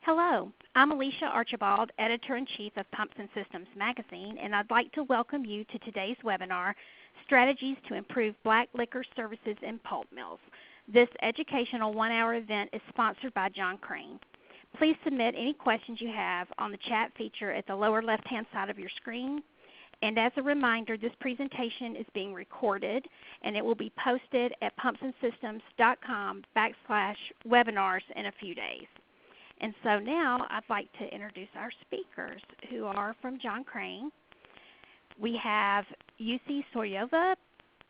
Hello, I'm Alicia Archibald, Editor-in-Chief of Pumps and Systems Magazine, and I'd like to welcome you to today's webinar, Strategies to Improve Black Liquor Services in Pulp Mills. This educational one-hour event is sponsored by John Crane. Please submit any questions you have on the chat feature at the lower left-hand side of your screen. And as a reminder, this presentation is being recorded, and it will be posted at pumpsandsystems.com/webinars in a few days. And so now I'd like to introduce our speakers who are from John Crane. We have Jussi Soyova,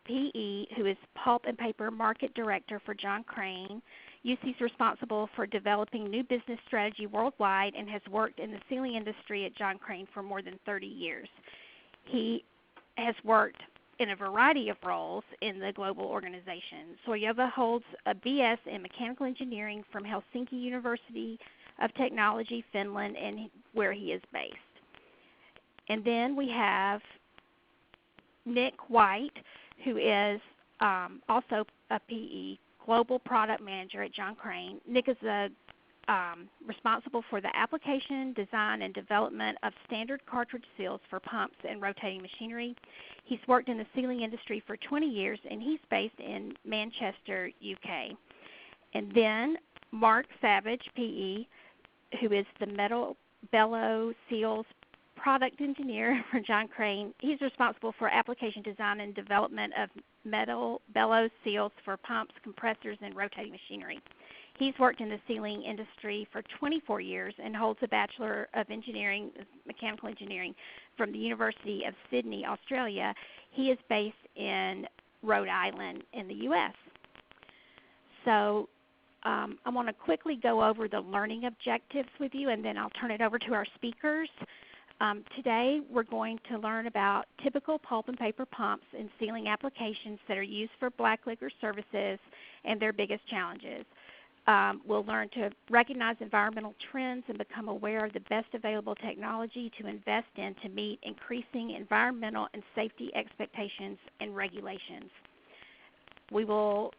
PE, who is Pulp and Paper Market Director for John Crane. Jussi is responsible for developing new business strategy worldwide and has worked in the sealing industry at John Crane for more than 30 years. He has worked in a variety of roles in the global organization. Soyova holds a BS in Mechanical Engineering from Helsinki University of Technology, Finland, and where he is based. And then we have Nick White, who is also a PE, Global Product Manager at John Crane. Nick is responsible for the application, design, and development of standard cartridge seals for pumps and rotating machinery. He's worked in the sealing industry for 20 years, and he's based in Manchester, UK. And then Mark Savage, PE, who is the Metal Bellow Seals Product Engineer for John Crane. He's responsible for application design and development of metal bellows seals for pumps, compressors, and rotating machinery. He's worked in the sealing industry for 24 years and holds a Bachelor of Engineering, Mechanical Engineering from the University of Sydney, Australia. He is based in Rhode Island in the U.S. So I want to quickly go over the learning objectives with you, and then I'll turn it over to our speakers. Today we're going to learn about typical pulp and paper pumps and sealing applications that are used for black liquor services and their biggest challenges. We'll learn to recognize environmental trends and become aware of the best available technology to invest in to meet increasing environmental and safety expectations and regulations. We will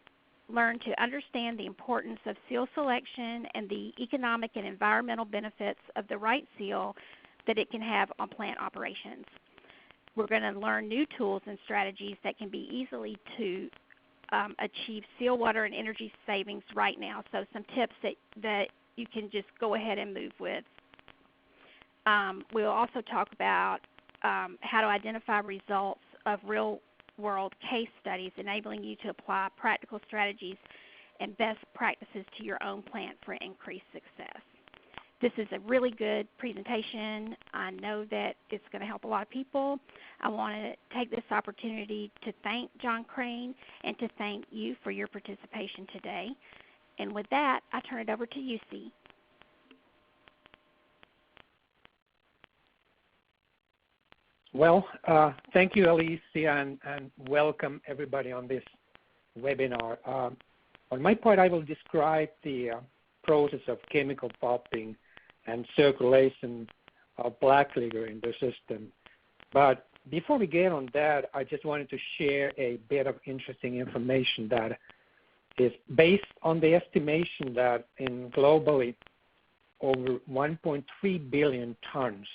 learn to understand the importance of seal selection and the economic and environmental benefits of the right seal that it can have on plant operations. We're going to learn new tools and strategies that can be easily to achieve seal water and energy savings right now. So some tips that you can just go ahead and move with. We'll also talk about how to identify results of real-world case studies, enabling you to apply practical strategies and best practices to your own plant for increased success. This is a really good presentation. I know that it's going to help a lot of people. I want to take this opportunity to thank John Crane and to thank you for your participation today. And with that, I turn it over to Jussi. Well, thank you, Alicia, and welcome everybody on this webinar. On my part, I will describe the process of chemical pulping and circulation of black liquor in the system. But before we get on that, I just wanted to share a bit of interesting information that is based on the estimation that in globally over 1.3 billion tons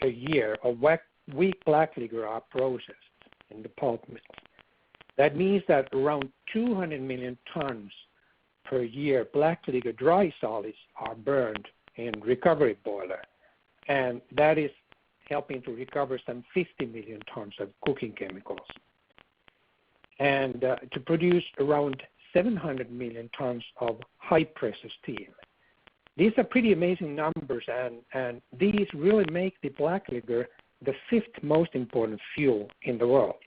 a year of weak black liquor are processed in the pulp mills. That means that around 200 million tons per year black liquor dry solids are burned in recovery boiler, and that is helping to recover some 50 million tons of cooking chemicals, and to produce around 700 million tons of high pressure steam. These are pretty amazing numbers, and these really make the black liquor the fifth most important fuel in the world.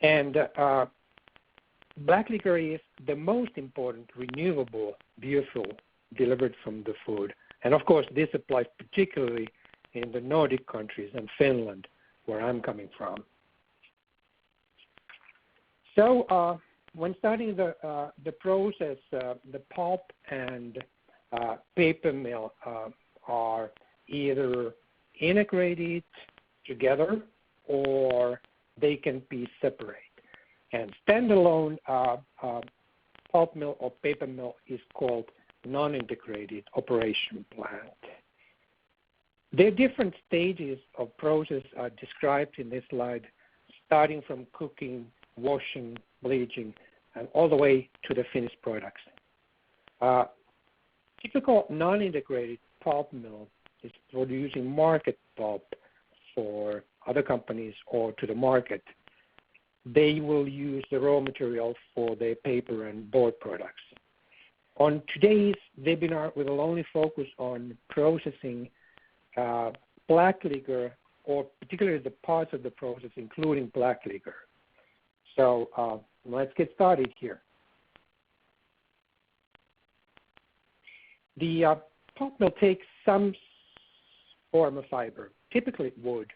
And black liquor is the most important renewable biofuel delivered from the food. And of course, this applies particularly in the Nordic countries and Finland, where I'm coming from. So when starting the process, the pulp and paper mill are either integrated together or they can be separate. And standalone pulp mill or paper mill is called non-integrated operation plant. The different stages of process are described in this slide, starting from cooking, washing, bleaching, and all the way to the finished products. Typical non-integrated pulp mill is producing market pulp for other companies or to the market. They will use the raw material for their paper and board products. On today's webinar, we will only focus on processing black liquor, or particularly the parts of the process including black liquor. So let's get started here. The pulp mill takes some form of fiber, typically wood,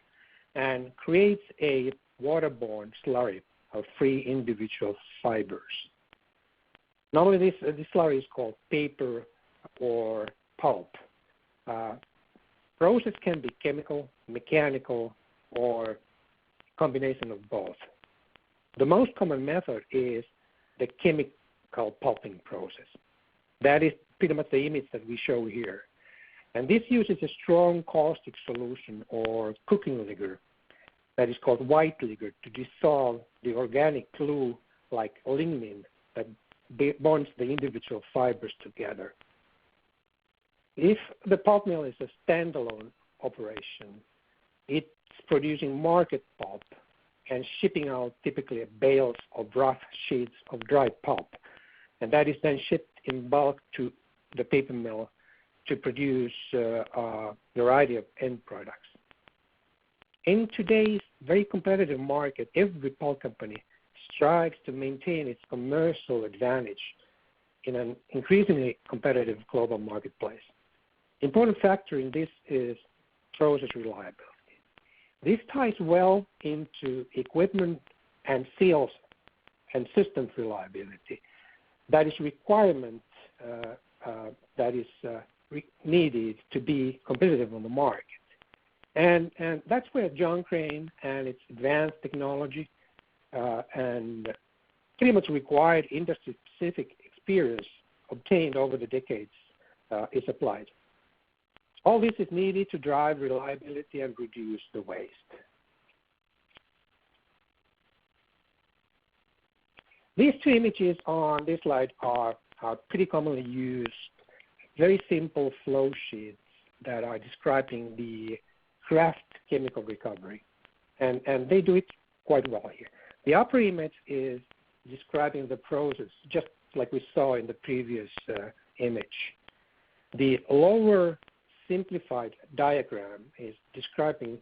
and creates a waterborne slurry of 3 individual fibers. Normally this slurry is called paper or pulp. Process can be chemical, mechanical, or combination of both. The most common method is the chemical pulping process. That is pretty much the image that we show here. And this uses a strong caustic solution or cooking liquor that is called white liquor to dissolve the organic glue like lignin that bonds the individual fibers together. If the pulp mill is a standalone operation, it's producing market pulp and shipping out typically bales of rough sheets of dry pulp. And that is then shipped in bulk to the paper mill to produce a variety of end products. In today's very competitive market, every pulp company strives to maintain its commercial advantage in an increasingly competitive global marketplace. Important factor in this is process reliability. This ties well into equipment and sales and systems reliability. That is requirement that is needed to be competitive on the market. And that's where John Crane and its advanced technology and pretty much required industry-specific experience obtained over the decades is applied. All this is needed to drive reliability and reduce the waste. These 2 images on this slide are pretty commonly used, very simple flow sheets that are describing the craft chemical recovery. And they do it quite well here. The upper image is describing the process, just like we saw in the previous image. The lower simplified diagram is describing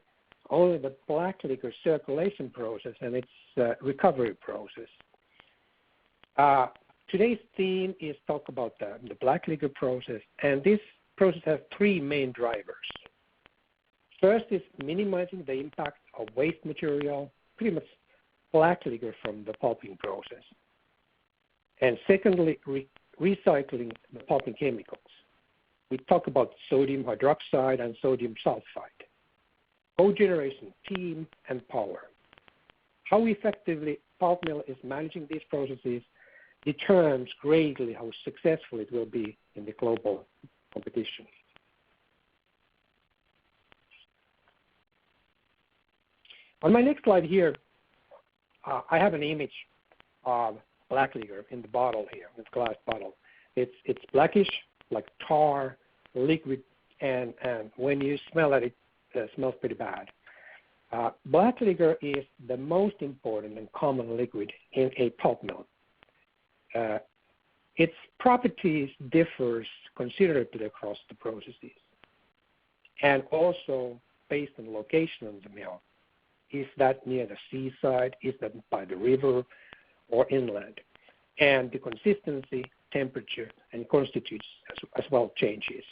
only the black liquor circulation process and its recovery process. Today's theme is talk about the black liquor process, and this process has 3 main drivers. First is minimizing the impact of waste material, pretty much black liquor from the pulping process. And secondly, recycling the pulping chemicals. We talk about sodium hydroxide and sodium sulfide, cogeneration, steam, and power. How effectively pulp mill is managing these processes determines greatly how successful it will be in the global competition. On my next slide here, I have an image of black liquor in the bottle here, this glass bottle. It's blackish, like tar, liquid, and when you smell it, it smells pretty bad. Black liquor is the most important and common liquid in a pulp mill. Its properties differs considerably across the processes, and also based on location of the mill. Is that near the seaside? Is that by the river or inland? And the consistency, temperature, and constitutes as well changes.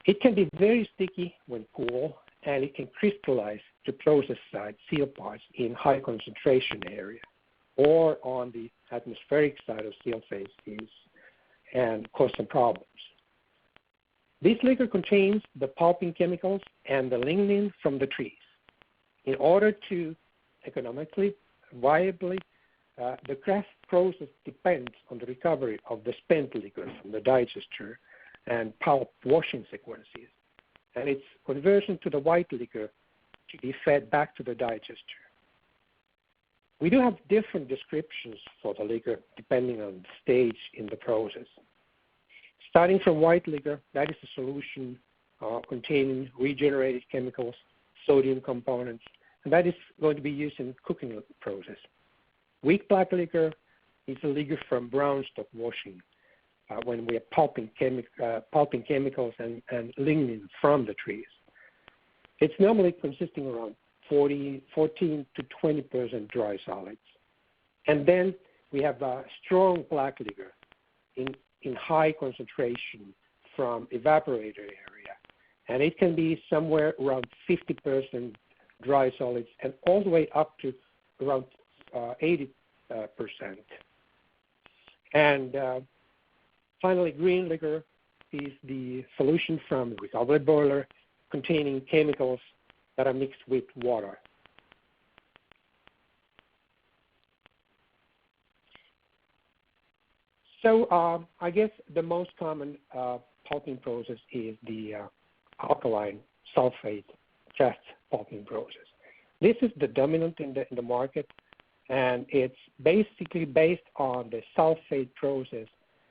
It can be very sticky when cool, and it can crystallize to process side seal parts in high concentration area or on the atmospheric side of seal phases and cause some problems. This liquor contains the pulping chemicals and the lignin from the trees. In order to economically, viably the craft process depends on the recovery of the spent liquor from the digester and pulp washing sequences, and its conversion to the white liquor to be fed back to the digester. We do have different descriptions for the liquor depending on the stage in the process. Starting from white liquor, that is a solution containing regenerated chemicals, sodium components, and that is going to be used in the cooking process. Weak black liquor is a liquor from brown stock washing when we are pulping chemicals and lignin from the trees. It's normally consisting around 14 to 20% dry solids. And then we have a strong black liquor in high concentration from evaporator area. And it can be somewhere around 50% dry solids and all the way up to around 80%. And finally, green liquor is the solution from the recovery boiler containing chemicals that are mixed with water. So I guess the most common pulping process is the alkaline sulfate fast pulping process. This is the dominant in the market, and it's basically based on the sulfate process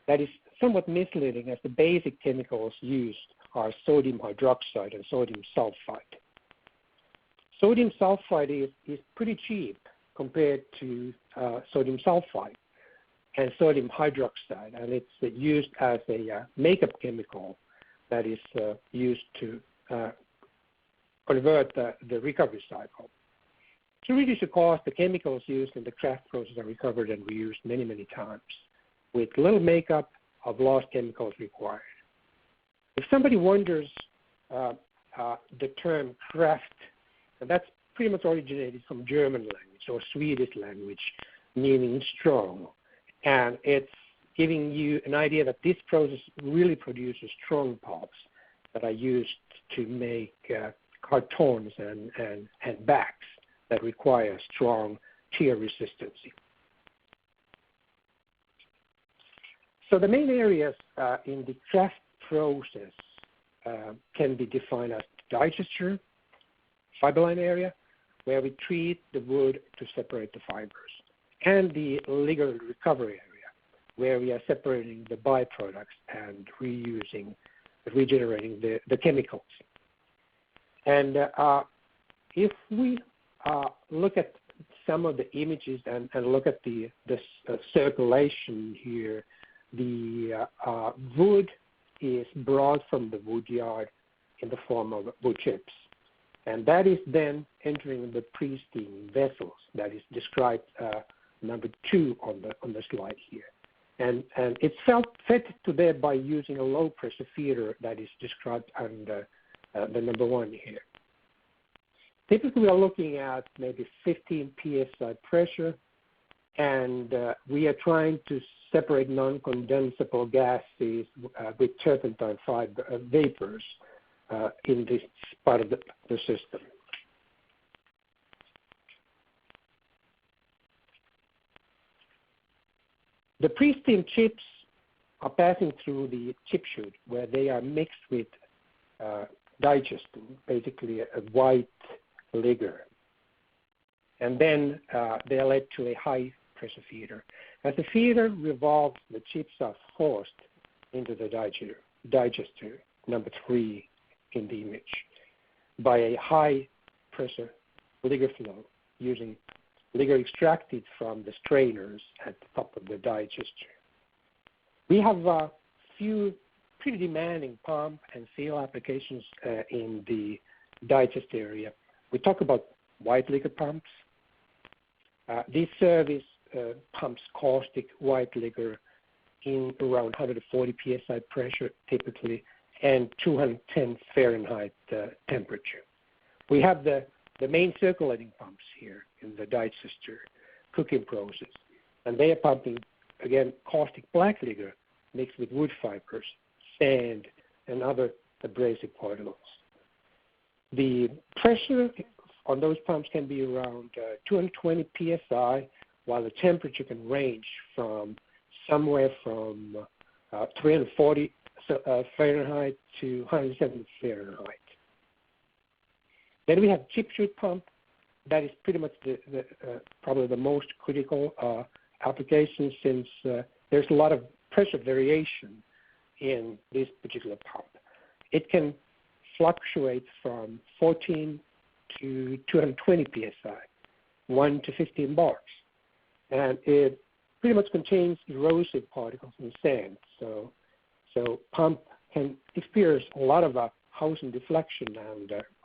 that is somewhat misleading, as the basic chemicals used are sodium hydroxide and sodium sulfite. Sodium sulfite is pretty cheap compared to sodium sulfite and sodium hydroxide, and it's used as a makeup chemical that is used to convert the recovery cycle. To reduce the cost, the chemicals used in the craft process are recovered and reused many, many times, with little makeup of lost chemicals required. If somebody wonders the term craft, and that's pretty much originated from German language or Swedish language, meaning strong, and it's giving you an idea that this process really produces strong pulps that are used to make cartons and bags that require strong tear resistance. So the main areas in the craft process can be defined as digester, fiberline area, where we treat the wood to separate the fibers, and the liquor recovery area, where we are separating the byproducts and regenerating the chemicals. And if we look at some of the images and look at the circulation here, the wood is brought from the wood yard in the form of wood chips. And that is then entering the pre-steam vessels that is described number 2 on the slide here. And it's fed to there by using a low pressure feeder that is described under the number 1 here. Typically we are looking at maybe 15 psi pressure, and we are trying to separate non-condensable gases with turpentine vapors in this part of the system. The pre-steam chips are passing through the chip chute, where they are mixed with digestin, basically a white liquor. And then they are led to a high pressure feeder. As the feeder revolves, the chips are forced into the digester, number 3 in the image, by a high pressure liquor flow using liquor extracted from the strainers at the top of the digester. We have a few pretty demanding pump and seal applications in the digest area. We talk about white liquor pumps. This service pumps caustic white liquor in around 140 psi pressure typically, and 210 Fahrenheit temperature. We have the main circulating pumps here in the digester cooking process, and they are pumping, again, caustic black liquor mixed with wood fibers, sand, and other abrasive particles. The pressure on those pumps can be around 220 psi while the temperature can range from somewhere from 340 Fahrenheit to 170 Fahrenheit. Then we have chipset pump. That is pretty much probably the most critical application, since there's a lot of pressure variation in this particular pump. It can fluctuate from 14 to 220 psi, 1 to 15 bars, and it pretty much contains erosive particles and sand. So pump can experience a lot of housing deflection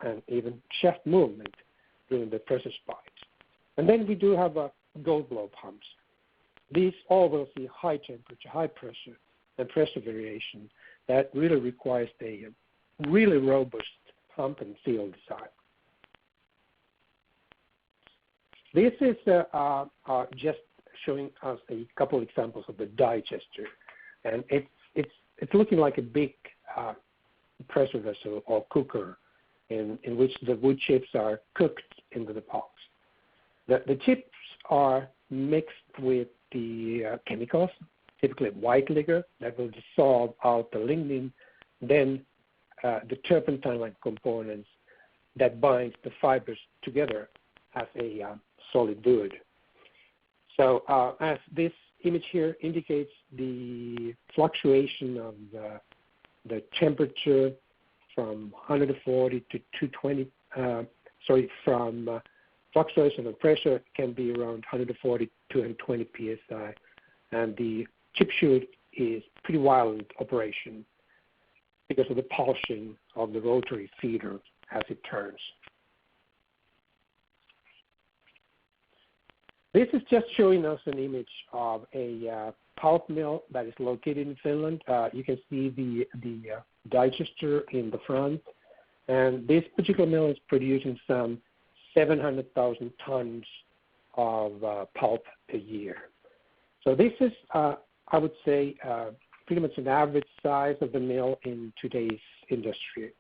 and even shaft movement during the pressure spikes. And then we do have gold blow pumps. These all will see high temperature, high pressure, and pressure variation that really requires a really robust pump and seal design. This is just showing us a couple examples of the digester, and it's looking like a big pressure vessel or cooker in which the wood chips are cooked into the pots. The chips are mixed with the chemicals, typically white liquor, that will dissolve out the lignin, then the turpentine-like components that binds the fibers together as a solid wood. So as this image here indicates, the fluctuation of the temperature from 140 to 220, from fluctuation of pressure can be around 140 to 220 psi, and the chip shoot is pretty violent operation because of the pulsing of the rotary feeder as it turns. This is just showing us an image of a pulp mill that is located in Finland. You can see the digester in the front, and this particular mill is producing some 700,000 tons of pulp a year. So this is, I would say, pretty much an average size of the mill in today's industry.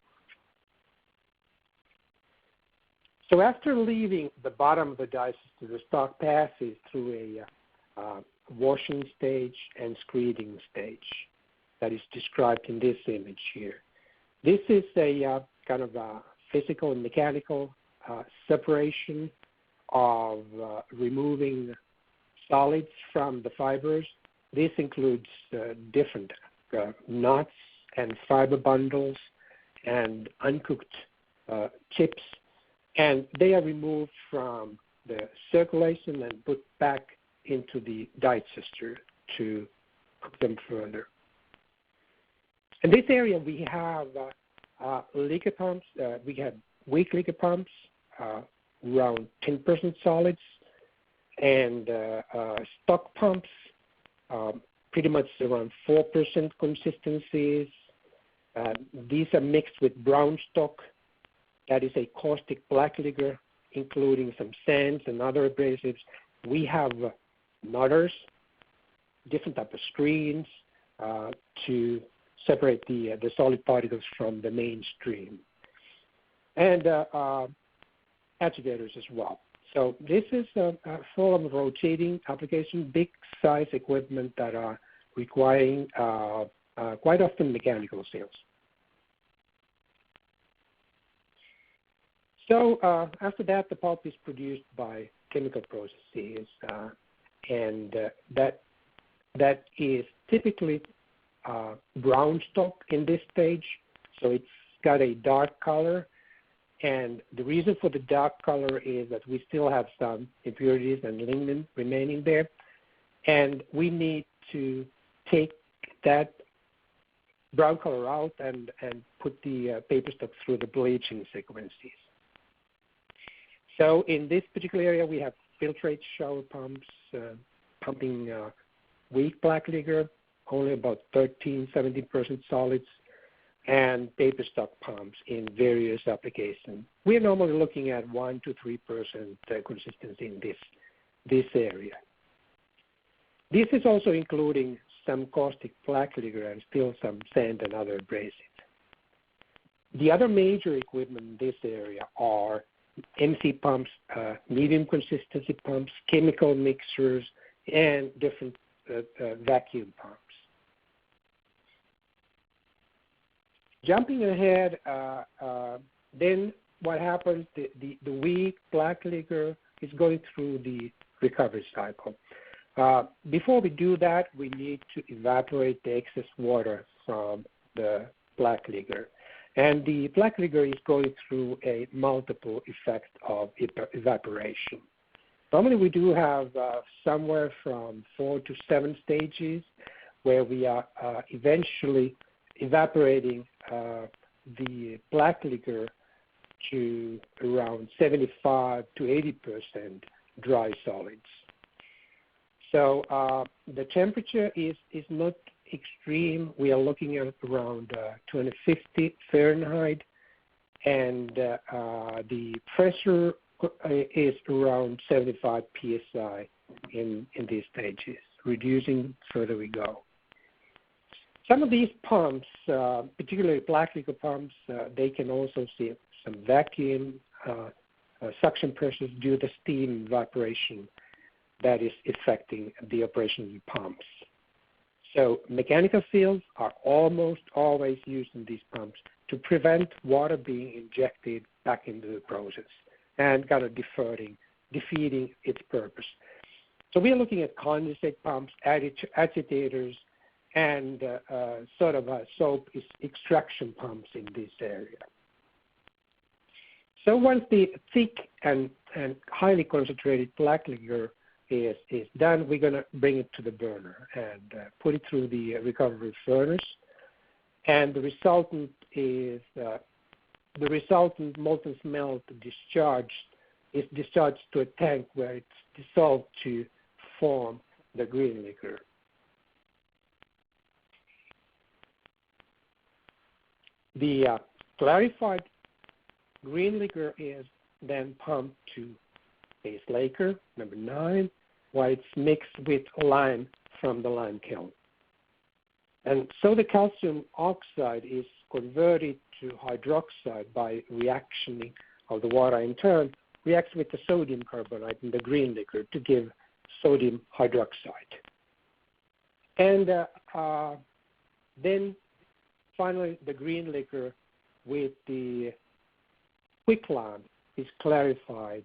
So after leaving the bottom of the digester, the stock passes through a washing stage and screeding stage that is described in this image here. This is a kind of a physical and mechanical separation of removing solids from the fibers. This includes different nuts and fiber bundles and uncooked chips, and they are removed from the circulation and put back into the digester to cook them further. In this area, we have liquor pumps. We have weak liquor pumps, around 10% solids, and stock pumps, pretty much around 4% consistencies. These are mixed with brown stock. That is a caustic black liquor, including some sands and other abrasives. We have nutters, different type of screens to separate the solid particles from the mainstream, and agitators as well. So this is a full of rotating application, big size equipment that are requiring quite often mechanical seals. So after that, the pulp is produced by chemical processes, and that is typically brown stock in this stage, so it's got a dark color. And the reason for the dark color is that we still have some impurities and lignin remaining there, and we need to take that brown color out and put the paper stock through the bleaching sequences. So in this particular area, we have filtrate shower pumps, pumping weak black liquor, only about 13-17% solids, and paper stock pumps in various applications. We are normally looking at 1 to 3% consistency in this area. This is also including some caustic black liquor and still some sand and other abrasives. The other major equipment in this area are MC pumps, medium consistency pumps, chemical mixers, and different vacuum pumps. Jumping ahead, then what happens, the weak black liquor is going through the recovery cycle. Before we do that, we need to evaporate the excess water from the black liquor. And the black liquor is going through a multiple effect of evaporation. Normally we do have somewhere from 4 to 7 stages where we are eventually evaporating the black liquor to around 75 to 80% dry solids. So the temperature is not extreme. We are looking at around 250 Fahrenheit, and the pressure is around 75 psi in these stages, reducing further we go. Some of these pumps, particularly black liquor pumps, they can also see some vacuum suction pressures due to steam evaporation that is affecting the operation of the pumps. So mechanical seals are almost always used in these pumps to prevent water being injected back into the process and kind of defeating its purpose. So we are looking at condensate pumps, agitators, and sort of soap extraction pumps in this area. So once the thick and highly concentrated black liquor is done, we're going to bring it to the burner and put it through the recovery furnace. And the resultant is the resultant molten smelt is discharged to a tank where it's dissolved to form the green liquor. The clarified green liquor is then pumped to base liquor, number 9, while it's mixed with lime from the lime kiln. And so the calcium oxide is converted to hydroxide by reaction of the water in turn reacts with the sodium carbonate in the green liquor to give sodium hydroxide. And then finally the green liquor with the quicklime is clarified,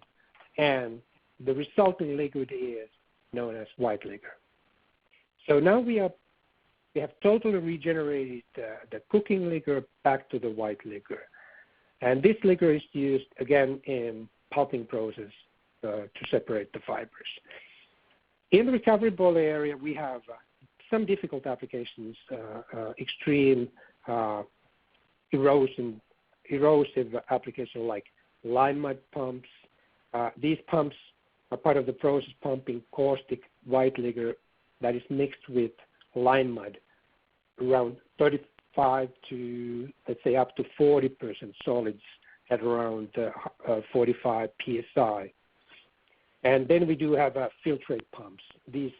and the resulting liquid is known as white liquor. So now we have totally regenerated the cooking liquor back to the white liquor. And this liquor is used again in pulping process to separate the fibers. In the recovery boiler area, we have some difficult applications, extreme erosive applications like lime mud pumps. These pumps are part of the process pumping caustic white liquor that is mixed with lime mud, around 35 to, let's say, up to 40% solids at around 45 psi. And then we do have filtrate pumps. These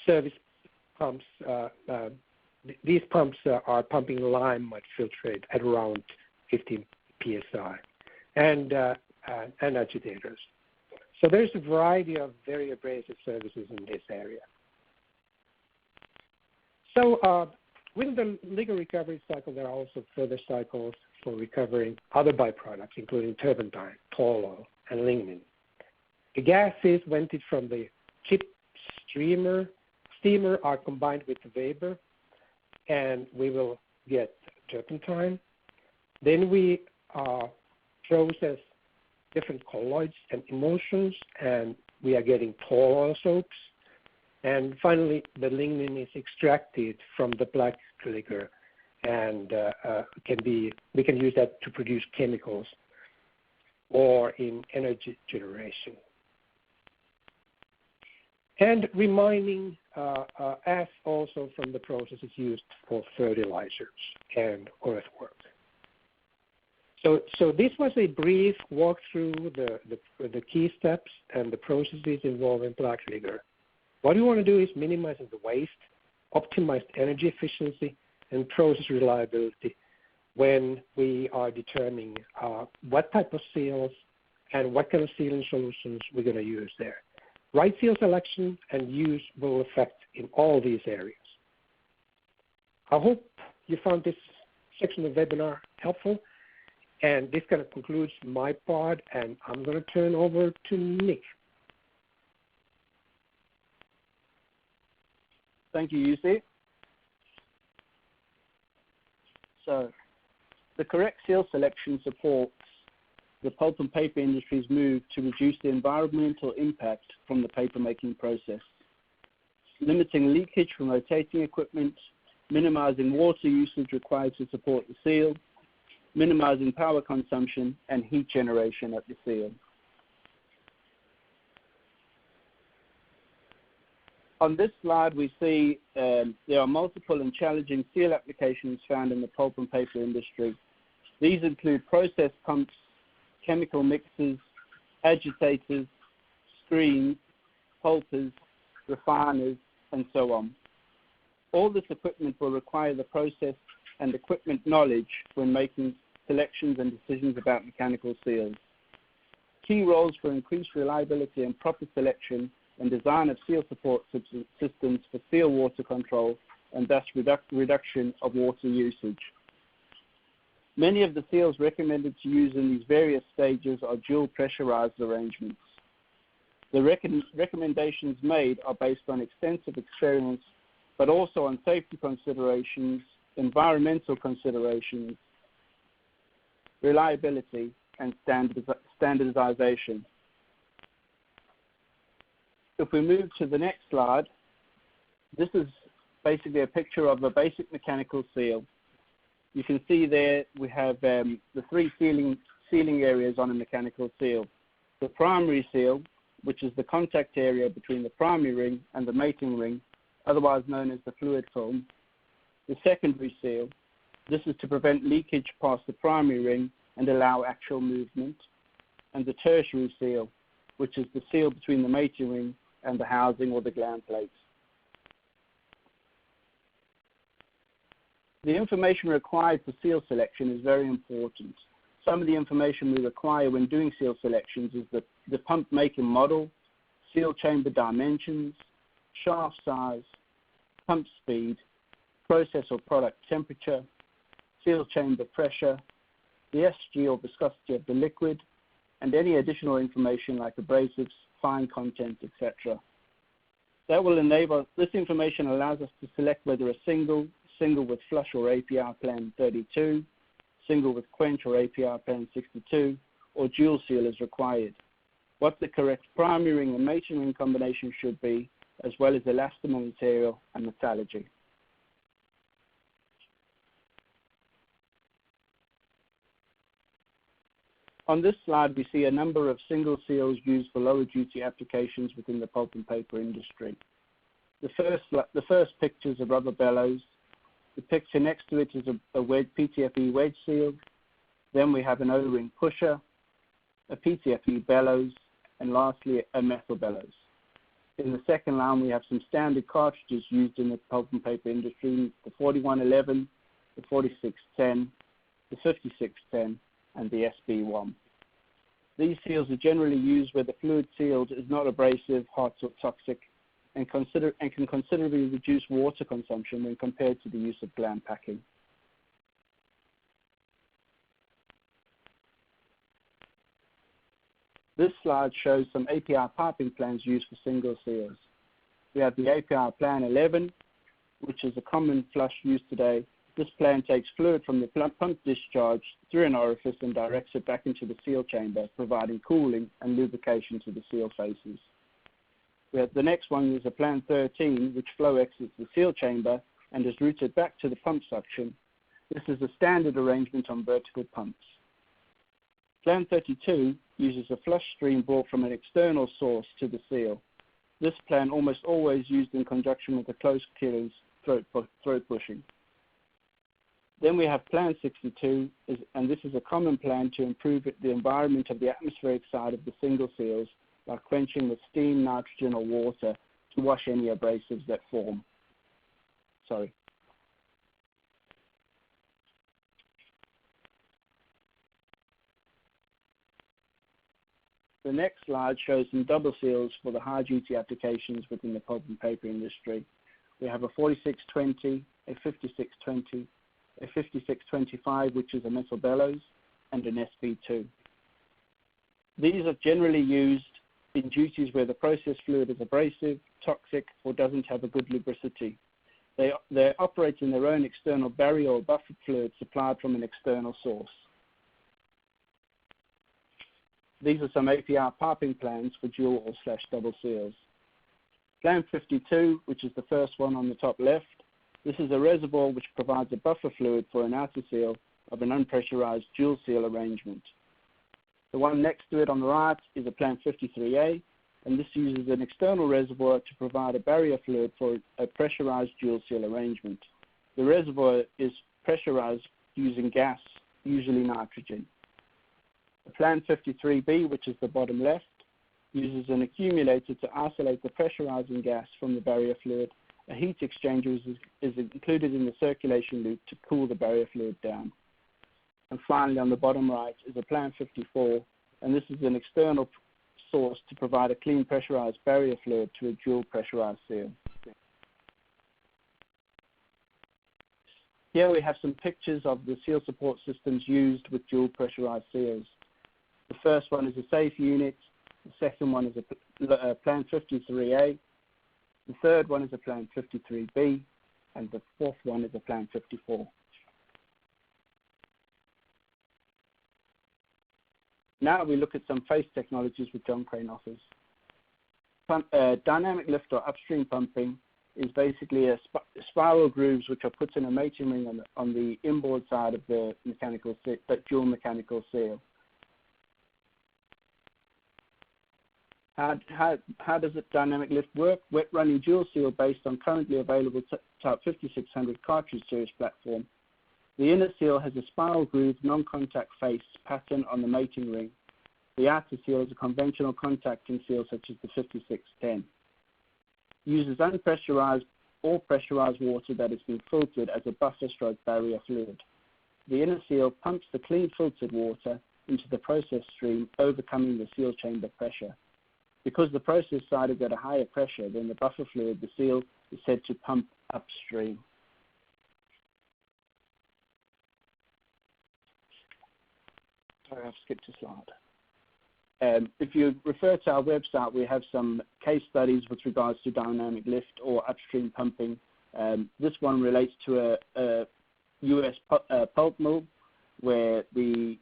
service pumps, these pumps are pumping lime mud filtrate at around 15 psi, and agitators. So there's a variety of very abrasive services in this area. So within the liquor recovery cycle, there are also further cycles for recovering other byproducts, including turpentine, tall oil, and lignin. The gases vented from the chip steamer are combined with the vapor, and we will get turpentine. Then we process different colloids and emulsions, and we are getting tall oil soaps. And finally, the lignin is extracted from the black liquor, and we can use that to produce chemicals or in energy generation. And remining as also from the process is used for fertilizers and earthwork. So this was a brief walkthrough the key steps and the processes involving black liquor. What we want to do is minimize the waste, optimize energy efficiency, and process reliability when we are determining what type of seals and what kind of sealing solutions we're going to use there. Right seal selection and use will affect in all these areas. I hope you found this section of the webinar helpful, and this kind of concludes my part, and I'm going to turn over to Nick. Thank you, Jussi. So, the correct seal selection supports the pulp and paper industry's move to reduce the environmental impact from the paper-making process, limiting leakage from rotating equipment, minimizing water usage required to support the seal, minimizing power consumption and heat generation at the seal. On this slide, we see there are multiple and challenging seal applications found in the pulp and paper industry. These include process pumps, chemical mixers, agitators, screens, pulpers, refiners, and so on. All this equipment will require the process and equipment knowledge when making selections and decisions about mechanical seals. Key roles for increased reliability and proper selection and design of seal support systems for seal water control and thus reduction of water usage. Many of the seals recommended to use in these various stages are dual pressurized arrangements. The recommendations made are based on extensive experience, but also on safety considerations, environmental considerations, reliability, and standardization. If we move to the next slide, this is basically a picture of a basic mechanical seal. You can see there we have the three sealing areas on a mechanical seal. The primary seal, which is the contact area between the primary ring and the mating ring, otherwise known as the fluid film. The secondary seal, this is to prevent leakage past the primary ring and allow actual movement. And the tertiary seal, which is the seal between the mating ring and the housing or the gland plates. The information required for seal selection is very important. Some of the information we require when doing seal selections is the pump make and model, seal chamber dimensions, shaft size, pump speed, process or product temperature, seal chamber pressure, the SG or viscosity of the liquid, and any additional information like abrasives, fine content, etc. That will enable, this information allows us to select whether a single with flush or APR plan 32, single with quench or APR plan 62, or dual seal is required. What the correct primary ring and mating ring combination should be, as well as elastomer material and metallurgy. On this slide, we see a number of single seals used for lower duty applications within the pulp and paper industry. The first picture is a rubber bellows. The picture next to it is a PTFE wedge seal. Then we have an O-ring pusher, a PTFE bellows, and lastly a metal bellows. In the second line, we have some standard cartridges used in the pulp and paper industry, the 4111, the 4610, the 5610, and the SB1. These seals are generally used where the fluid sealed is not abrasive, hot, or toxic, and can considerably reduce water consumption when compared to the use of gland packing. This slide shows some APR piping plans used for single seals. We have the APR plan 11, which is a common flush used today. This plan takes fluid from the pump discharge through an orifice and directs it back into the seal chamber, providing cooling and lubrication to the seal faces. The next one is a plan 13, which flow exits the seal chamber and is routed back to the pump suction. This is a standard arrangement on vertical pumps. Plan 32 uses a flush stream brought from an external source to the seal. This plan almost always used in conjunction with the close killer's throat pushing. Then we have Plan 62, and this is a common plan to improve the environment of the atmospheric side of the single seals by quenching with steam, nitrogen, or water to wash any abrasives that form. The next slide shows some double seals for the high-duty applications within the pulp and paper industry. We have a 4620, a 5620, a 5625, which is a metal bellows, and an SV2. These are generally used in duties where the process fluid is abrasive, toxic, or doesn't have a good lubricity. They operate in their own external barrier or buffer fluid supplied from an external source. These are some APR piping plans for dual or /double seals. Plan 52, which is the first one on the top left, this is a reservoir which provides a buffer fluid for an outer seal of an unpressurized dual seal arrangement. The one next to it on the right is a Plan 53A, and this uses an external reservoir to provide a barrier fluid for a pressurized dual seal arrangement. The reservoir is pressurized using gas, usually nitrogen. The Plan 53B, which is the bottom left, uses an accumulator to isolate the pressurizing gas from the barrier fluid. A heat exchanger is included in the circulation loop to cool the barrier fluid down. And finally, on the bottom right is a Plan 54, and this is an external source to provide a clean pressurized barrier fluid to a dual pressurized seal. Here we have some pictures of the seal support systems used with dual pressurized seals. The first one is a safe unit, the second one is a Plan 53A, the third one is a Plan 53B, and the fourth one is a Plan 54. Now we look at some face technologies which John Crane offers. Dynamic lift or upstream pumping is basically a spiral grooves which are put in a mating ring on the inboard side of the dual mechanical seal. How does it dynamic lift work? Wet running dual seal based on currently available Type 5600 Cartridge series platform. The inner seal has a spiral groove non-contact face pattern on the mating ring. The outer seal is a conventional contacting seal such as the 5610. Uses unpressurized or pressurized water that has been filtered as a buffer stroke barrier fluid. The inner seal pumps the clean filtered water into the process stream, overcoming the seal chamber pressure. Because the process side is at a higher pressure than the buffer fluid, the seal is said to pump upstream. Sorry, I've skipped a slide. If you refer to our website, we have some case studies with regards to dynamic lift or upstream pumping. This one relates to a US pulp mill where the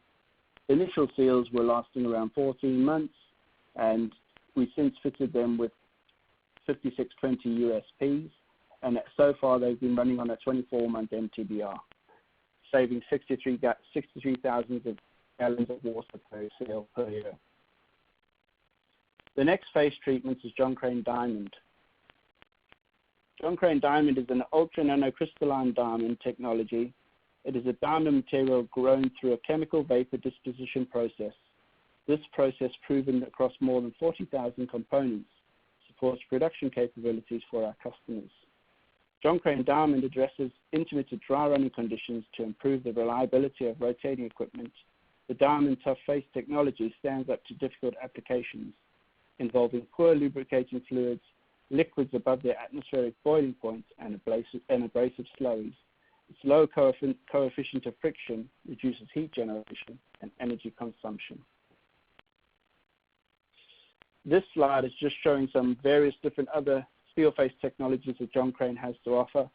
initial seals were lasting around 14 months, and we since fitted them with 5620 USPs, and so far they've been running on a 24-month MTBR, saving 63,000 gallons of water per seal per year. The next phase treatment is John Crane Diamond. John Crane Diamond is an ultra nanocrystalline diamond technology. It is a diamond material grown through a chemical vapor disposition process. This process, proven across more than 40,000 components, supports production capabilities for our customers. John Crane Diamond addresses intermittent dry running conditions to improve the reliability of rotating equipment. The Diamond Tough Face technology stands up to difficult applications involving poor lubricating fluids, liquids above their atmospheric boiling points, and abrasive slurries. Its low coefficient of friction reduces heat generation and energy consumption. This slide is just showing some various different other seal face technologies that John Crane has to offer,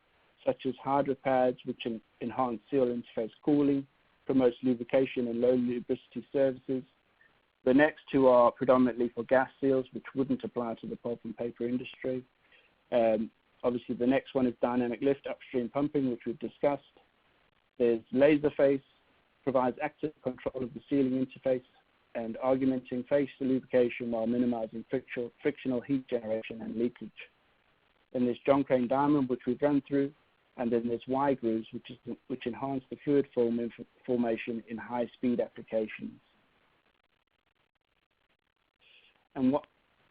such as hydro pads, which enhance seal interface cooling, promotes lubrication and low lubricity services. The next two are predominantly for gas seals, which wouldn't apply to the pulp and paper industry. Obviously, the next one is dynamic lift, upstream pumping, which we've discussed. There's laser face, provides active control of the sealing interface and augmenting face lubrication while minimizing frictional heat generation and leakage. Then there's John Crane Diamond, which we've run through, and then there's Y grooves, which enhance the fluid formation in high-speed applications. And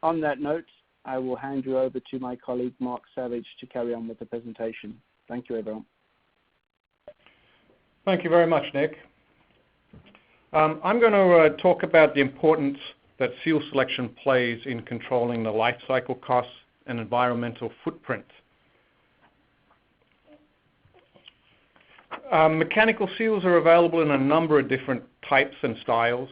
on that note, I will hand you over to my colleague Mark Savage to carry on with the presentation. Thank you, everyone. Thank you very much, Nick. I'm going to talk about the importance that seal selection plays in controlling the life cycle costs and environmental footprint. Mechanical seals are available in a number of different types and styles.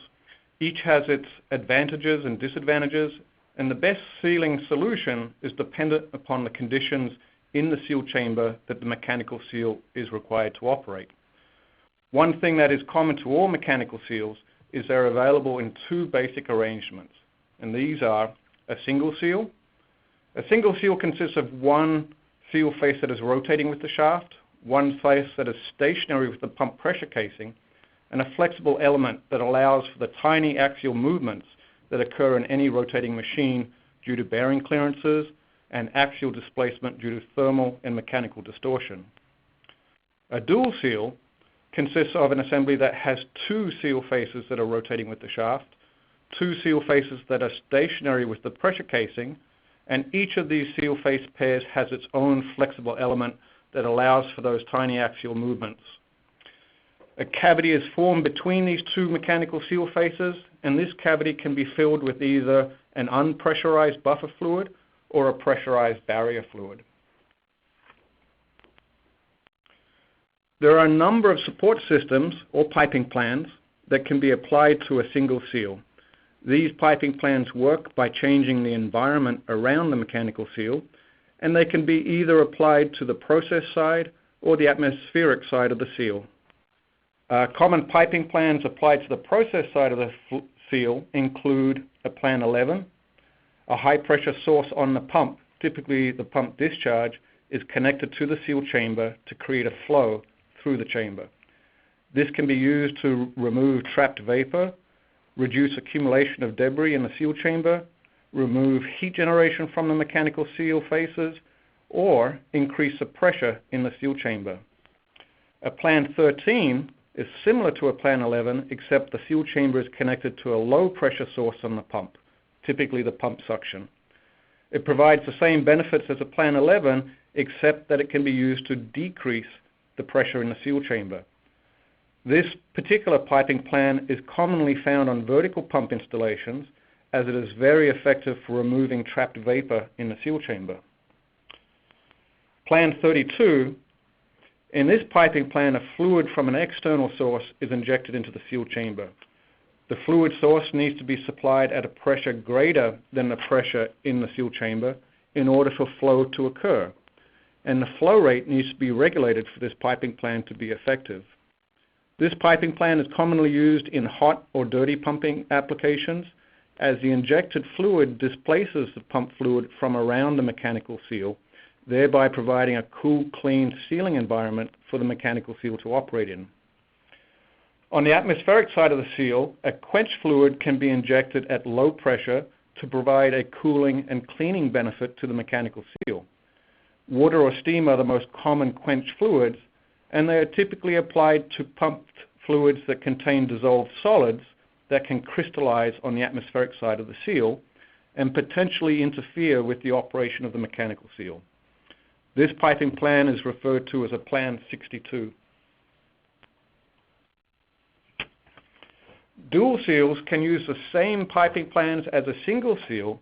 Each has its advantages and disadvantages, and the best sealing solution is dependent upon the conditions in the seal chamber that the mechanical seal is required to operate. One thing that is common to all mechanical seals is they're available in two basic arrangements, and these are a single seal. A single seal consists of one seal face that is rotating with the shaft, one face that is stationary with the pump pressure casing, and a flexible element that allows for the tiny axial movements that occur in any rotating machine due to bearing clearances and axial displacement due to thermal and mechanical distortion. A dual seal consists of an assembly that has two seal faces that are rotating with the shaft, two seal faces that are stationary with the pressure casing, and each of these seal face pairs has its own flexible element that allows for those tiny axial movements. A cavity is formed between these two mechanical seal faces, and this cavity can be filled with either an unpressurized buffer fluid or a pressurized barrier fluid. There are a number of support systems or piping plans that can be applied to a single seal. These piping plans work by changing the environment around the mechanical seal, and they can be either applied to the process side or the atmospheric side of the seal. Common piping plans applied to the process side of the seal include a plan 11. A high pressure source on the pump, typically the pump discharge, is connected to the seal chamber to create a flow through the chamber. This can be used to remove trapped vapor, reduce accumulation of debris in the seal chamber, remove heat generation from the mechanical seal faces, or increase the pressure in the seal chamber. A plan 13 is similar to a plan 11, except the seal chamber is connected to a low pressure source on the pump, typically the pump suction. It provides the same benefits as a plan 11, except that it can be used to decrease the pressure in the seal chamber. This particular piping plan is commonly found on vertical pump installations, as it is very effective for removing trapped vapor in the seal chamber. Plan 32, in this piping plan, a fluid from an external source is injected into the seal chamber. The fluid source needs to be supplied at a pressure greater than the pressure in the seal chamber in order for flow to occur, and the flow rate needs to be regulated for this piping plan to be effective. This piping plan is commonly used in hot or dirty pumping applications, as the injected fluid displaces the pump fluid from around the mechanical seal, thereby providing a cool, clean sealing environment for the mechanical seal to operate in. On the atmospheric side of the seal, a quench fluid can be injected at low pressure to provide a cooling and cleaning benefit to the mechanical seal. Water or steam are the most common quench fluids, and they are typically applied to pumped fluids that contain dissolved solids that can crystallize on the atmospheric side of the seal and potentially interfere with the operation of the mechanical seal. This piping plan is referred to as a plan 62. Dual seals can use the same piping plans as a single seal,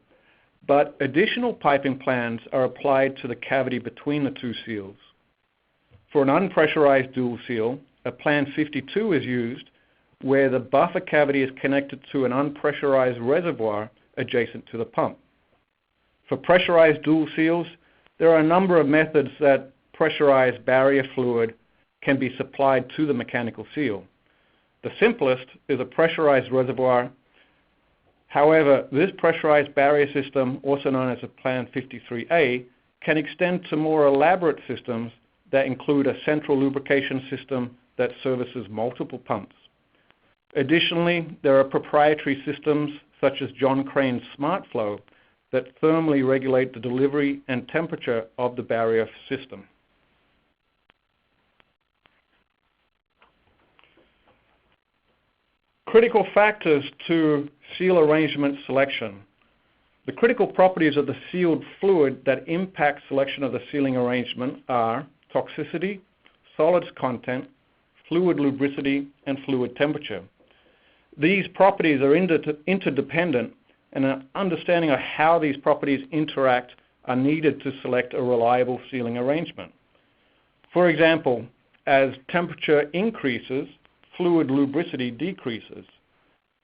but additional piping plans are applied to the cavity between the two seals. For an unpressurized dual seal, a plan 52 is used, where the buffer cavity is connected to an unpressurized reservoir adjacent to the pump. For pressurized dual seals, there are a number of methods that pressurized barrier fluid can be supplied to the mechanical seal. The simplest is a pressurized reservoir. However, this pressurized barrier system, also known as a Plan 53A, can extend to more elaborate systems that include a central lubrication system that services multiple pumps. Additionally, there are proprietary systems such as John Crane's SmartFlow that thermally regulate the delivery and temperature of the barrier system. Critical factors to seal arrangement selection. The critical properties of the sealed fluid that impact selection of the sealing arrangement are toxicity, solids content, fluid lubricity, and fluid temperature. These properties are interdependent and an understanding of how these properties interact are needed to select a reliable sealing arrangement. For example, as temperature increases, fluid lubricity decreases.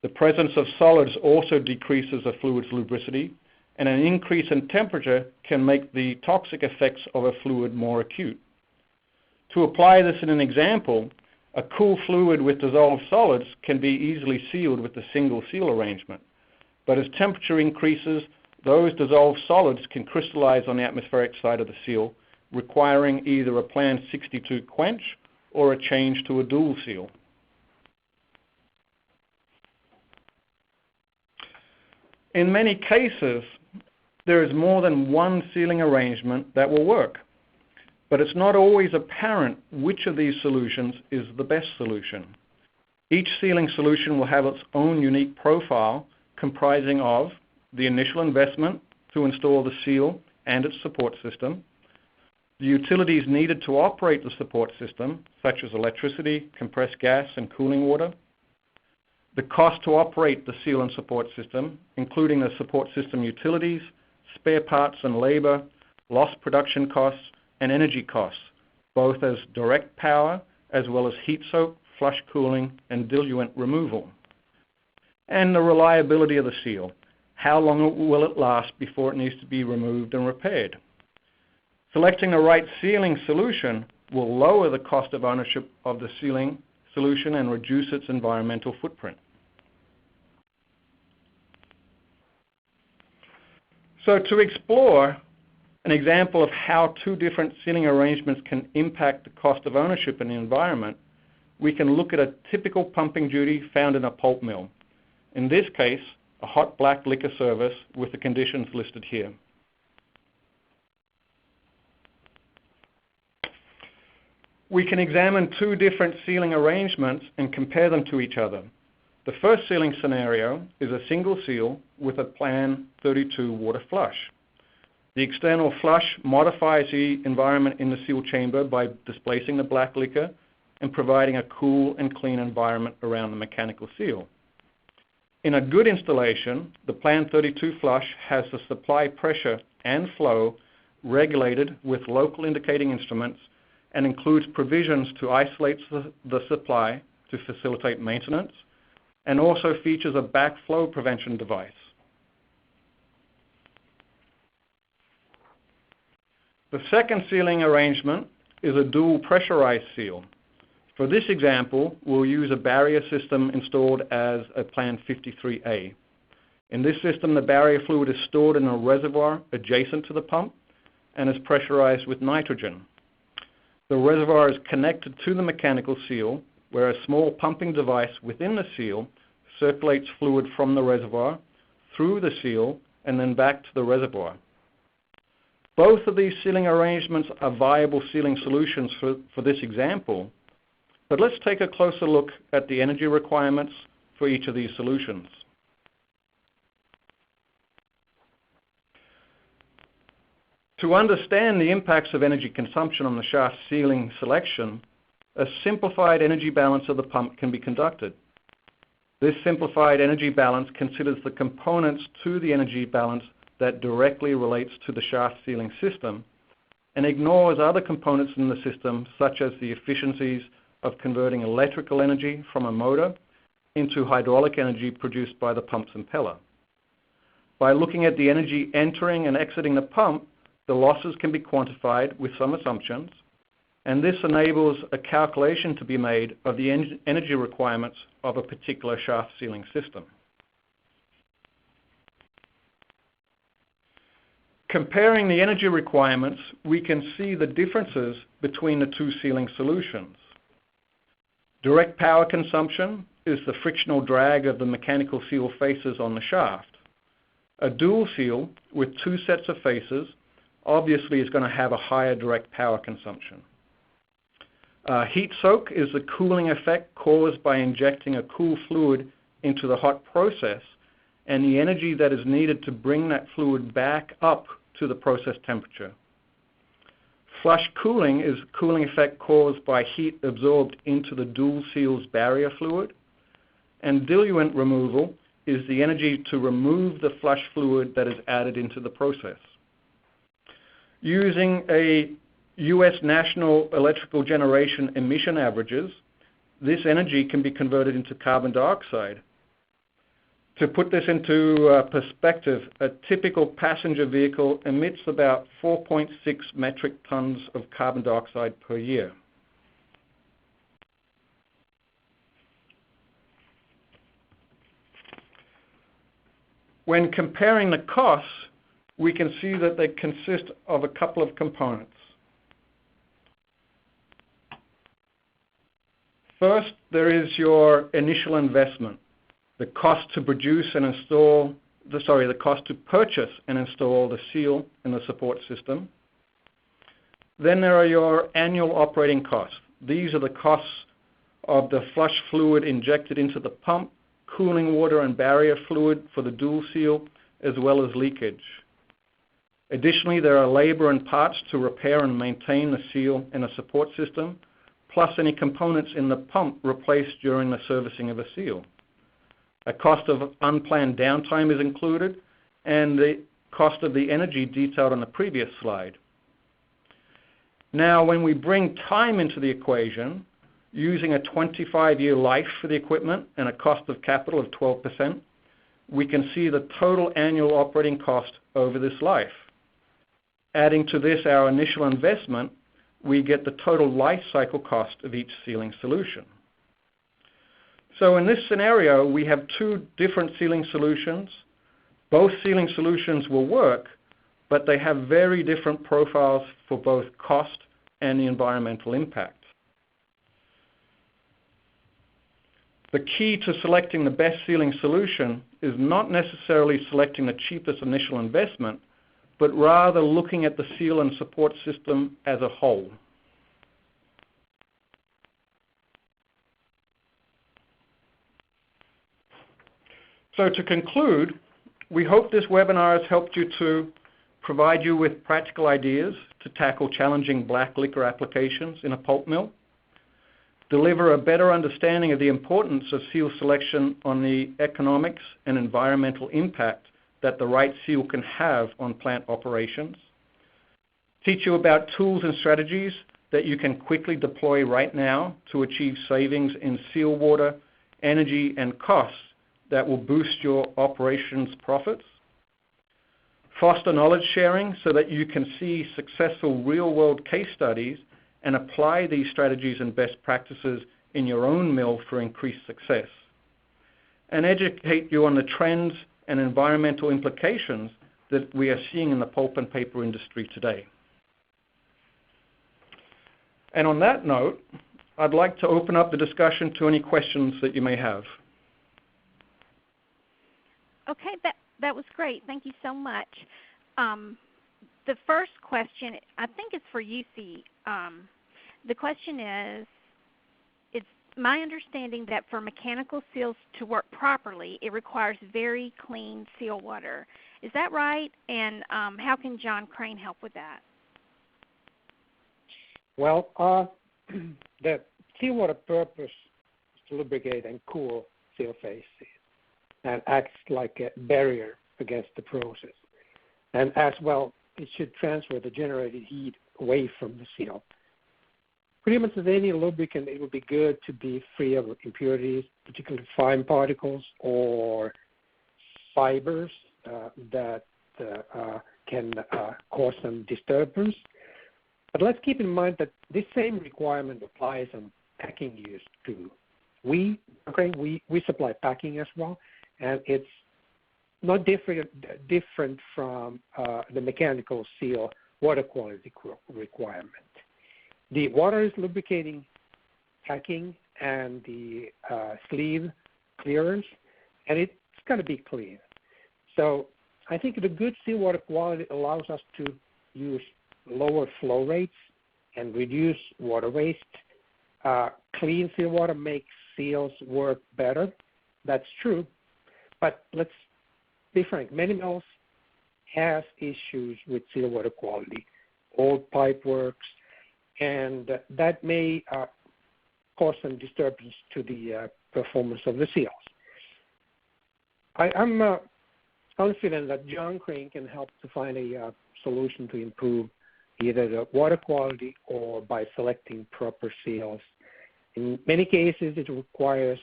The presence of solids also decreases a fluid's lubricity, and an increase in temperature can make the toxic effects of a fluid more acute. To apply this in an example, a cool fluid with dissolved solids can be easily sealed with a single seal arrangement. But as temperature increases, those dissolved solids can crystallize on the atmospheric side of the seal, requiring either a planned 62 quench or a change to a dual seal. In many cases, there is more than one sealing arrangement that will work, but it's not always apparent which of these solutions is the best solution. Each sealing solution will have its own unique profile comprising of the initial investment to install the seal and its support system, the utilities needed to operate the support system, such as electricity, compressed gas, and cooling water, the cost to operate the seal and support system, including the support system utilities, spare parts and labor, lost production costs, and energy costs, both as direct power as well as heat soak, flush cooling, and diluent removal. And the reliability of the seal. How long will it last before it needs to be removed and repaired? Selecting the right sealing solution will lower the cost of ownership of the sealing solution and reduce its environmental footprint. So to explore an example of how two different sealing arrangements can impact the cost of ownership in the environment, we can look at a typical pumping duty found in a pulp mill. In this case, a hot black liquor service with the conditions listed here. We can examine two different sealing arrangements and compare them to each other. The first sealing scenario is a single seal with a plan 32 water flush. The external flush modifies the environment in the seal chamber by displacing the black liquor and providing a cool and clean environment around the mechanical seal. In a good installation, the plan 32 flush has the supply pressure and flow regulated with local indicating instruments and includes provisions to isolate the supply to facilitate maintenance, and also features a backflow prevention device. The second sealing arrangement is a dual pressurized seal. For this example, we'll use a barrier system installed as a Plan 53A. In this system, the barrier fluid is stored in a reservoir adjacent to the pump and is pressurized with nitrogen. The reservoir is connected to the mechanical seal, where a small pumping device within the seal circulates fluid from the reservoir through the seal and then back to the reservoir. Both of these sealing arrangements are viable sealing solutions for this example, but let's take a closer look at the energy requirements for each of these solutions. To understand the impacts of energy consumption on the shaft sealing selection, a simplified energy balance of the pump can be conducted. This simplified energy balance considers the components to the energy balance that directly relates to the shaft sealing system and ignores other components in the system, such as the efficiencies of converting electrical energy from a motor into hydraulic energy produced by the pump's impeller. By looking at the energy entering and exiting the pump, the losses can be quantified with some assumptions, and this enables a calculation to be made of the energy requirements of a particular shaft sealing system. Comparing the energy requirements, we can see the differences between the two sealing solutions. Direct power consumption is the frictional drag of the mechanical seal faces on the shaft. A dual seal with two sets of faces obviously is going to have a higher direct power consumption. Heat soak is the cooling effect caused by injecting a cool fluid into the hot process and the energy that is needed to bring that fluid back up to the process temperature. Flush cooling is a cooling effect caused by heat absorbed into the dual seal's barrier fluid. And diluent removal is the energy to remove the flush fluid that is added into the process. Using a U.S. National Electrical Generation emission averages, this energy can be converted into carbon dioxide. To put this into perspective, a typical passenger vehicle emits about 4.6 metric tons of carbon dioxide per year. When comparing the costs, we can see that they consist of a couple of components. First, there is your initial investment, the cost to produce and install, the cost to purchase and install the seal and the support system. Then there are your annual operating costs. These are the costs of the flush fluid injected into the pump, cooling water and barrier fluid for the dual seal, as well as leakage. Additionally, there are labor and parts to repair and maintain the seal and a support system, plus any components in the pump replaced during the servicing of a seal. A cost of unplanned downtime is included, and the cost of the energy detailed on the previous slide. Now, when we bring time into the equation, using a 25-year life for the equipment and a cost of capital of 12%, we can see the total annual operating cost over this life. Adding to this our initial investment, we get the total life cycle cost of each sealing solution. So in this scenario, we have two different sealing solutions. Both sealing solutions will work, but they have very different profiles for both cost and the environmental impact. The key to selecting the best sealing solution is not necessarily selecting the cheapest initial investment, but rather looking at the seal and support system as a whole. So to conclude, we hope this webinar has helped you to provide you with practical ideas to tackle challenging black liquor applications in a pulp mill, deliver a better understanding of the importance of seal selection on the economics and environmental impact that the right seal can have on plant operations, teach you about tools and strategies that you can quickly deploy right now to achieve savings in seal water, energy, and costs that will boost your operations profits, foster knowledge sharing so that you can see successful real-world case studies and apply these strategies and best practices in your own mill for increased success, and educate you on the trends and environmental implications that we are seeing in the pulp and paper industry today. And on that note, I'd like to open up the discussion to any questions that you may have. Okay, that was great. Thank you so much. The first question, I think it's for you, C. The question is, it's my understanding that for mechanical seals to work properly, it requires very clean seal water. Is that right? And how can John Crane help with that? Well, the seawater purpose is to lubricate and cool seal faces and acts like a barrier against the process. And as well, it should transfer the generated heat away from the seal. Pretty much as any lubricant, it would be good to be free of impurities, particularly fine particles or fibers that can cause some disturbance. But let's keep in mind that this same requirement applies on packing use too. We supply packing as well, and it's not different from the mechanical seal water quality requirement. The water is lubricating packing and the sleeve clearance, and it's got to be clean. So I think the good seawater quality allows us to use lower flow rates and reduce water waste. Clean seawater makes seals work better. That's true. But let's be frank, many mills have issues with seawater quality, old pipe works, and that may cause some disturbance to the performance of the seals. I'm confident that John Crane can help to find a solution to improve either the water quality or by selecting proper seals. In many cases, it requires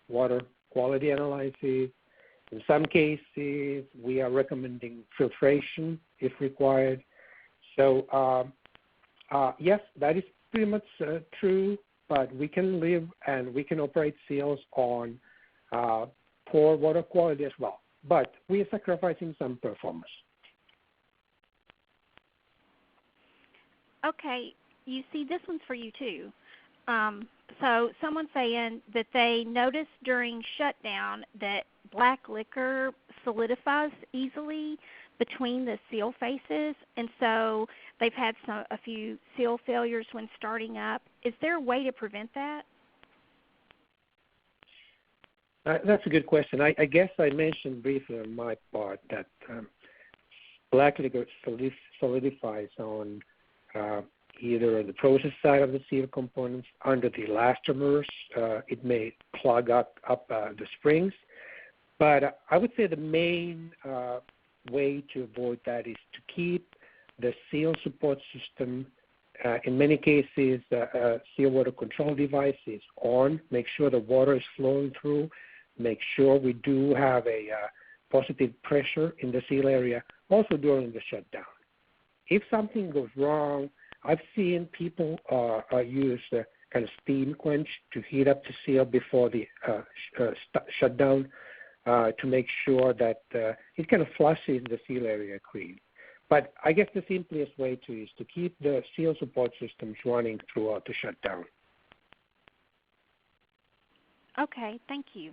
water quality analysis. In some cases, we are recommending filtration if required. So, yes, that is pretty much true, but we can live and we can operate seals on poor water quality as well. But we are sacrificing some performance. Okay, you see, this one's for you too. So someone's saying that they noticed during shutdown that black liquor solidifies easily between the seal faces, and so they've had a few seal failures when starting up. Is there a way to prevent that? That's a good question. I guess I mentioned briefly on my part that black liquor solidifies on either the process side of the seal components, under the elastomers. It may clog up the springs. But I would say the main way to avoid that is to keep the seal support system, in many cases, seal water control device is on. Make sure the water is flowing through. Make sure we do have a positive pressure in the seal area, also during the shutdown. If something goes wrong, I've seen people use kind of steam quench to heat up the seal before the shutdown to make sure that it kind of flushes the seal area clean. But I guess the simplest way is to keep the seal support systems running throughout the shutdown. Okay, thank you.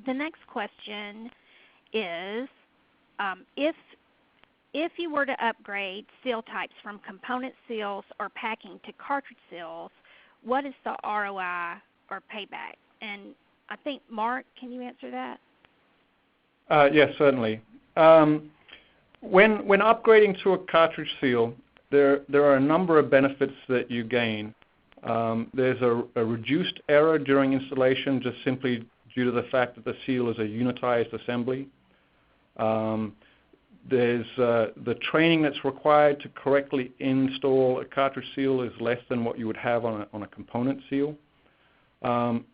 The next question is, if you were to upgrade seal types from component seals or packing to cartridge seals, what is the ROI or payback? And I think, Mark, can you answer that? Yes, certainly. When upgrading to a cartridge seal, there are a number of benefits that you gain. There's a reduced error during installation, just simply due to the fact that the seal is a unitized assembly. There's the training that's required to correctly install a cartridge seal is less than what you would have on a component seal.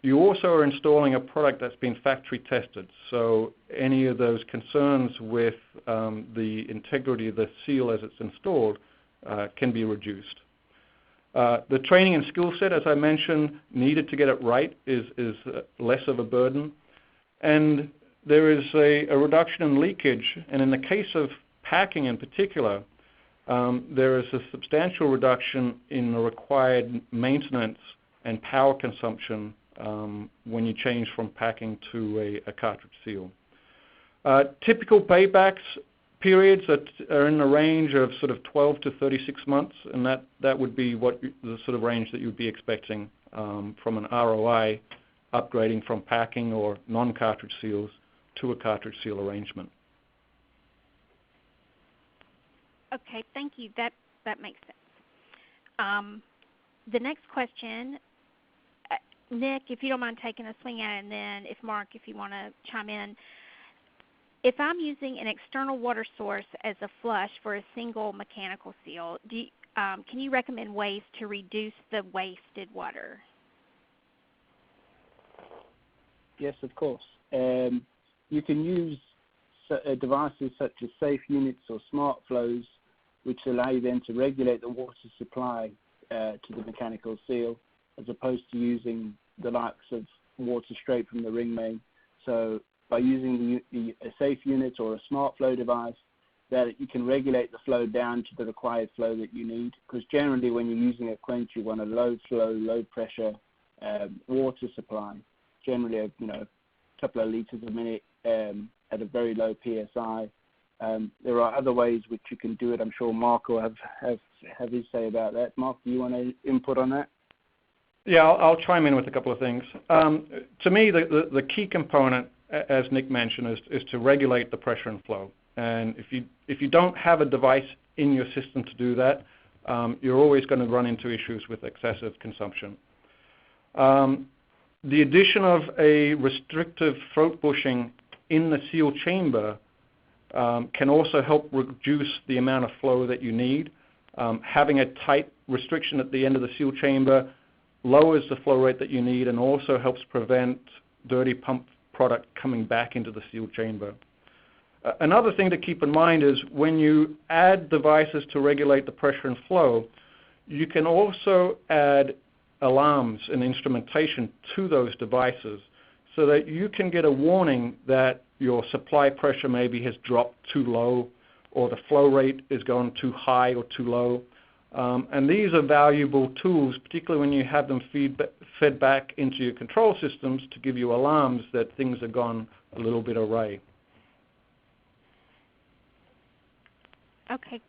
You also are installing a product that's been factory tested, so any of those concerns with the integrity of the seal as it's installed can be reduced. The training and skill set, as I mentioned, needed to get it right is less of a burden. And there is a reduction in leakage, and in the case of packing in particular, there is a substantial reduction in the required maintenance and power consumption when you change from packing to a cartridge seal. Typical paybacks periods are in the range of sort of 12 to 36 months, and that would be the sort of range that you would be expecting from an ROI upgrading from packing or non-cartridge seals to a cartridge seal arrangement. Okay, thank you. That makes sense. The next question, Nick, if you don't mind taking a swing at it, and then if Mark, if you want to chime in. If I'm using an external water source as a flush for a single mechanical seal, can you recommend ways to reduce the wasted water? Yes, of course. You can use devices such as safe units or smart flows, which allow you then to regulate the water supply to the mechanical seal, as opposed to using the likes of water straight from the ring main. So by using a safe unit or a smart flow device, that you can regulate the flow down to the required flow that you need. Because generally when you're using a quench, you want a low flow, low pressure water supply, generally a couple of liters a minute at a very low PSI. There are other ways which you can do it. I'm sure Mark will have his say about that. Mark, do you want to input on that? Yeah, I'll chime in with a couple of things. To me, the key component, as Nick mentioned, is to regulate the pressure and flow. And if you don't have a device in your system to do that, you're always going to run into issues with excessive consumption. the addition of a restrictive throat bushing in the seal chamber can also help reduce the amount of flow that you need. Having a tight restriction at the end of the seal chamber lowers the flow rate that you need and also helps prevent dirty pump product coming back into the seal chamber. Another thing to keep in mind is when you add devices to regulate the pressure and flow, you can also add alarms and instrumentation to those devices so that you can get a warning that your supply pressure maybe has dropped too low or the flow rate is going too high or too low. And these are valuable tools, particularly when you have them fed back into your control systems to give you alarms that things have gone a little bit awry. Okay,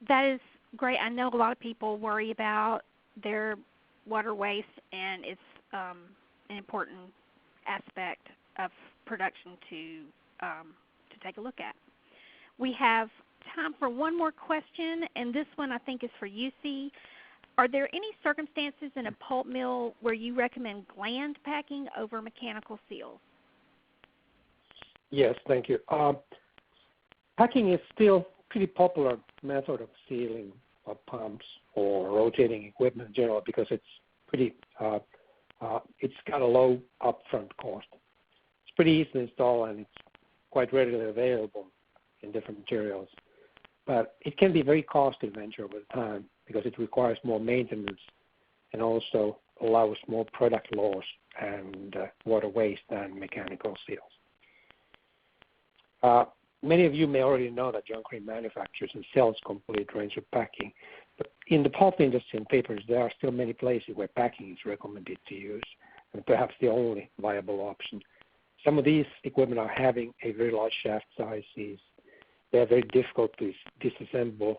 that is great. I know a lot of people worry about their water waste, and it's an important aspect of production to take a look at. We have time for one more question, and this one I think is for UC. Are there any circumstances in a pulp mill where you recommend gland packing over mechanical seals? Yes, thank you. Packing is still pretty popular method of sealing pumps or rotating equipment in general because it's pretty, it's got a low upfront cost. It's pretty easy to install and it's quite readily available in different materials. But it can be a very costly venture over time because it requires more maintenance and also allows more product loss and water waste than mechanical seals. Many of you may already know that John Crane manufactures and sells complete range of packing. But in the pulp industry and papers, there are still many places where packing is recommended to use and perhaps the only viable option. Some of these equipment are having a very large shaft sizes. They are very difficult to disassemble,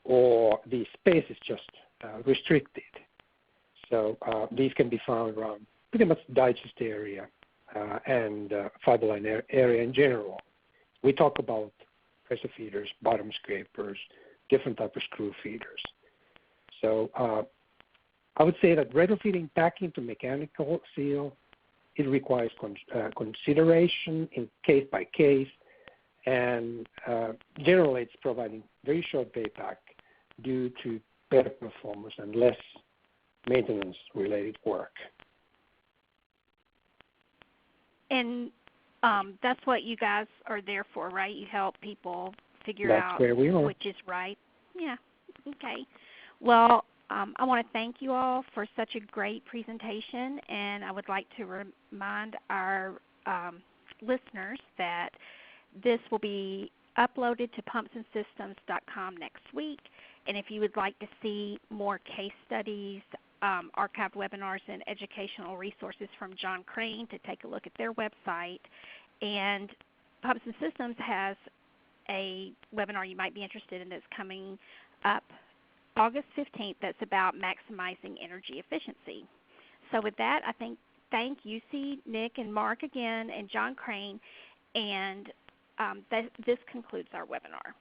or the space is just restricted. So these can be found around pretty much digest area and fiber line area in general. We talk about pressure feeders, bottom scrapers, different type of screw feeders. So I would say that retrofitting packing to mechanical seal, it requires consideration in case by case, and generally it's providing very short payback due to better performance and less maintenance-related work. And that's what you guys are there for, right? You help people figure out where we are. Which is right. Yeah, okay. Well, I want to thank you all for such a great presentation, and I would like to remind our listeners that this will be uploaded to pumpsandsystems.com next week, and if you would like to see more case studies, archived webinars, and educational resources from John Crane, to take a look at their website. And Pumps and Systems has a webinar you might be interested in that's coming up August 15th that's about maximizing energy efficiency. So with that, I thank UC, Nick, and Mark again, and John Crane, and this concludes our webinar.